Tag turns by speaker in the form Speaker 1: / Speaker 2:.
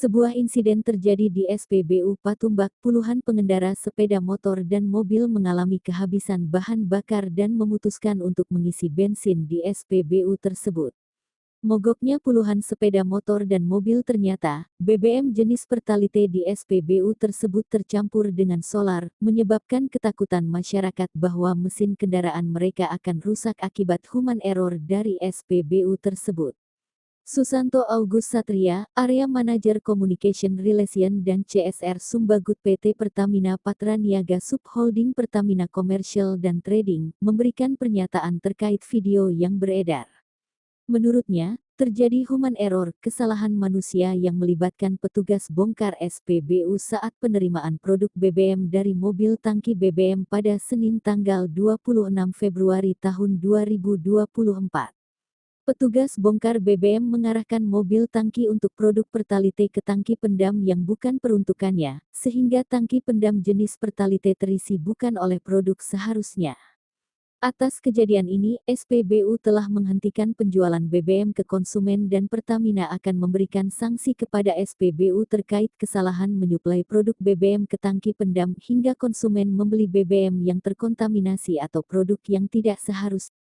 Speaker 1: Sebuah insiden terjadi di SPBU Patumbak. Puluhan pengendara sepeda motor dan mobil mengalami kehabisan bahan bakar dan memutuskan untuk mengisi bensin di SPBU tersebut. Mogoknya puluhan sepeda motor dan mobil ternyata, BBM jenis Pertalite di SPBU tersebut tercampur dengan solar, menyebabkan ketakutan masyarakat bahwa mesin kendaraan mereka akan rusak akibat human error dari SPBU tersebut. Susanto August Satria, Area Manager Communication Relation dan CSR Sumbagut PT Pertamina Patraniaga Subholding Pertamina Commercial dan Trading, memberikan pernyataan terkait video yang beredar. Menurutnya, terjadi human error, kesalahan manusia yang melibatkan petugas bongkar SPBU saat penerimaan produk BBM dari mobil tangki BBM pada Senin tanggal 26 Februari tahun 2024. Petugas bongkar BBM mengarahkan mobil tangki untuk produk Pertalite ke tangki pendam yang bukan peruntukannya, sehingga tangki pendam jenis Pertalite terisi bukan oleh produk seharusnya. Atas kejadian ini, SPBU telah menghentikan penjualan BBM ke konsumen dan Pertamina akan memberikan sanksi kepada SPBU terkait kesalahan menyuplai produk BBM ke tangki pendam hingga konsumen membeli BBM yang terkontaminasi atau produk yang tidak seharusnya.